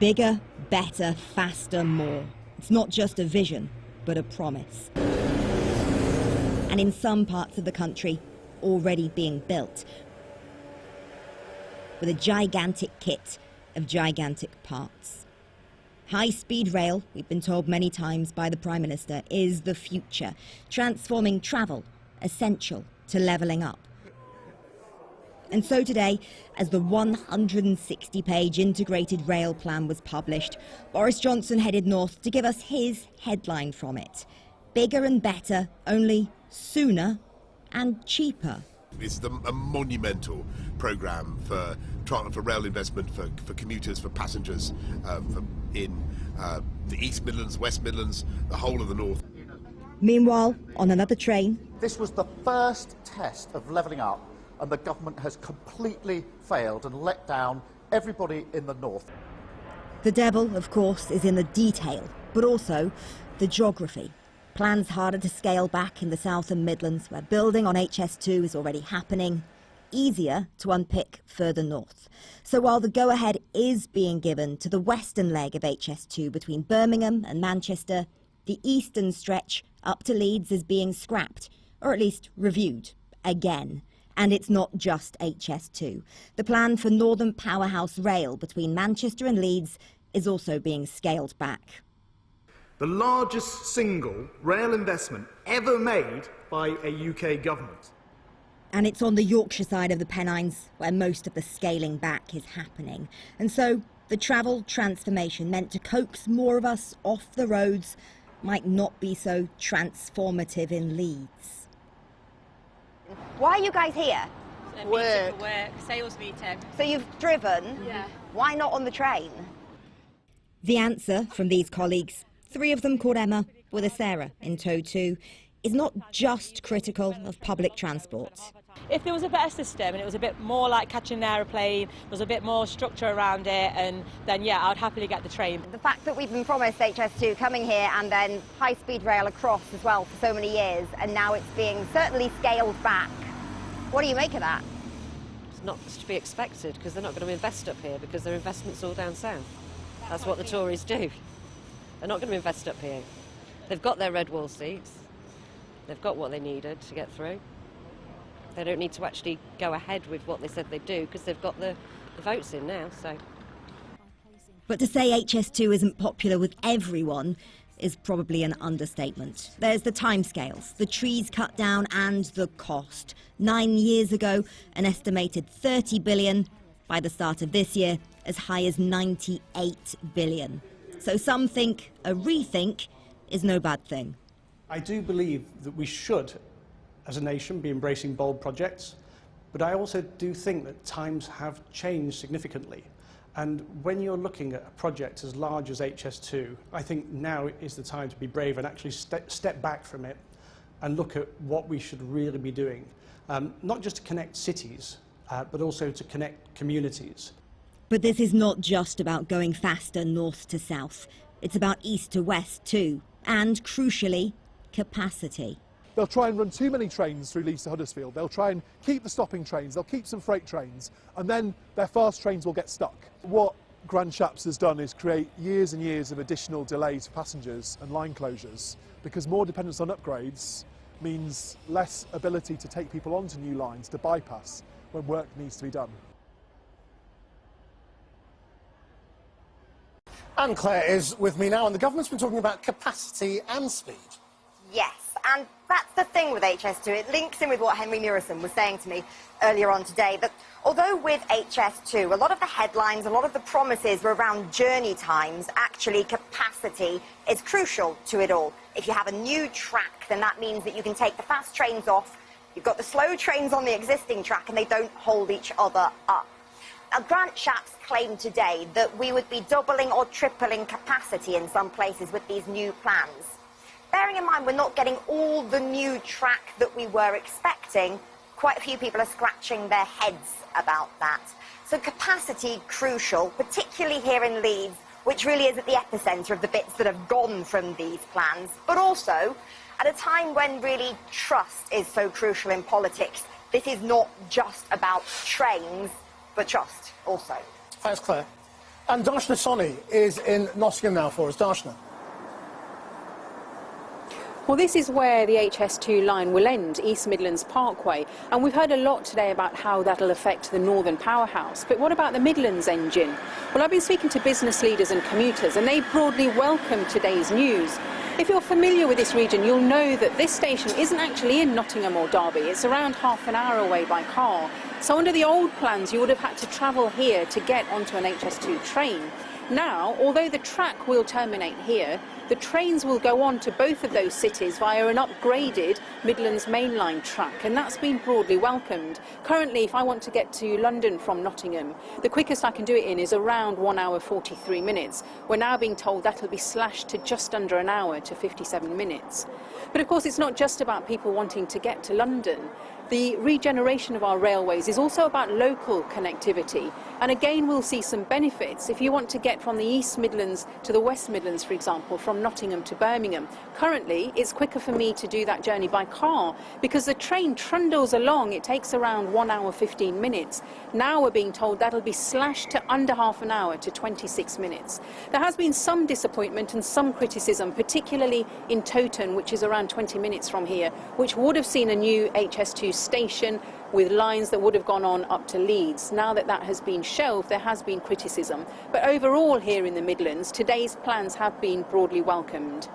Bigger, better, faster, more. It's not just a vision, but a promise. And in some parts of the country, already being built, with a gigantic kit of gigantic parts. High-speed rail, we've been told many times by the Prime Minister, is the future, transforming travel, essential to levelling up. And so today, as the 160-page integrated rail plan was published, Boris Johnson headed north to give us his headline from it. Bigger and better, only sooner and cheaper. It's a monumental programme for rail investment, for commuters, for passengers in the East Midlands, West Midlands, the whole of the North. Meanwhile, on another train... This was the first test of levelling up, and the government has completely failed and let down everybody in the North. The devil, of course, is in the detail, but also the geography. Plans harder to scale back in the South and Midlands, where building on HS2 is already happening. Easier to unpick further north. So while the go-ahead is being given to the western leg of HS2 between Birmingham and Manchester, the eastern stretch up to Leeds is being scrapped, or at least reviewed, again. And it's not just HS2. The plan for Northern Powerhouse Rail between Manchester and Leeds is also being scaled back. The largest single rail investment ever made by a UK government. And it's on the Yorkshire side of the Pennines where most of the scaling back is happening. And so the travel transformation meant to coax more of us off the roads might not be so transformative in Leeds. Why are you guys here? Work, sales meeting. So you've driven? Yeah. Why not on the train? The answer from these colleagues, 3 of them called Emma, with a Sarah in tow too, is not just critical of public transport. If there was a better system and it was a bit more like catching an aeroplane, there was a bit more structure around it, and then yeah, I'd happily get the train. The fact that we've been promised HS2 coming here and then high-speed rail across as well for so many years, and now it's being certainly scaled back. What do you make of that? It's not to be expected, because they're not going to invest up here, because their investment's all down south. That's what the Tories do. They're not going to invest up here. They've got their red wall seats. They've got what they needed to get through. They don't need to actually go ahead with what they said they'd do, because they've got the votes in now, so. But to say HS2 isn't popular with everyone is probably an understatement. There's the timescales, the trees cut down and the cost. 9 years ago, an estimated 30 billion. By the start of this year, as high as 98 billion. So some think a rethink is no bad thing. I do believe that we should, as a nation, be embracing bold projects, but I also do think that times have changed significantly. And when you're looking at a project as large as HS2, I think now is the time to be brave and actually step back from it and look at what we should really be doing. Not just to connect cities, but also to connect communities. But this is not just about going faster north to south. It's about east to west too. And, crucially, capacity. They'll try and run too many trains through Leeds to Huddersfield. They'll try and keep the stopping trains, they'll keep some freight trains, and then their fast trains will get stuck. What Grand Chaps has done is create years and years of additional delays for passengers and line closures, because more dependence on upgrades means less ability to take people onto new lines to bypass when work needs to be done. And Claire is with me now, and the government's been talking about capacity and speed. Yes, and that's the thing with HS2. It links in with what Henry Murison was saying to me earlier on today, that although with HS2, a lot of the headlines, a lot of the promises were around journey times, actually capacity is crucial to it all. If you have a new track, then that means that you can take the fast trains off, you've got the slow trains on the existing track, and they don't hold each other up. Now, Grant Shapps claimed today that we would be doubling or tripling capacity in some places with these new plans. Bearing in mind we're not getting all the new track that we were expecting, quite a few people are scratching their heads about that. So capacity crucial, particularly here in Leeds, which really is at the epicentre of the bits that have gone from these plans, but also at a time when really trust is so crucial in politics. This is not just about trains, but trust also. Thanks, Claire. And Darshna Soni is in Nottingham now for us. Darshna. Well, this is where the HS2 line will end, East Midlands Parkway, and we've heard a lot today about how that'll affect the Northern Powerhouse. But what about the Midlands engine? Well, I've been speaking to business leaders and commuters, and they broadly welcome today's news. If you're familiar with this region, you'll know that this station isn't actually in Nottingham or Derby. It's around half an hour away by car. So under the old plans, you would have had to travel here to get onto an HS2 train. Now, although the track will terminate here, the trains will go on to both of those cities via an upgraded Midlands mainline track, and that's been broadly welcomed. Currently, if I want to get to London from Nottingham, the quickest I can do it in is around 1 hour 43 minutes. We're now being told that'll be slashed to just under an hour, to 57 minutes. But of course, it's not just about people wanting to get to London. The regeneration of our railways is also about local connectivity, and again we'll see some benefits. If you want to get from the East Midlands to the West Midlands, for example, from Nottingham to Birmingham, currently it's quicker for me to do that journey by car because the train trundles along. It takes around 1 hour 15 minutes. Now we're being told that'll be slashed to under half an hour, to 26 minutes. There has been some disappointment and some criticism, particularly in Towton, which is around 20 minutes from here, which would have seen a new HS2 station with lines that would have gone on up to Leeds. Now that that has been shelved, there has been criticism. But overall here in the Midlands, today's plans have been broadly welcomed.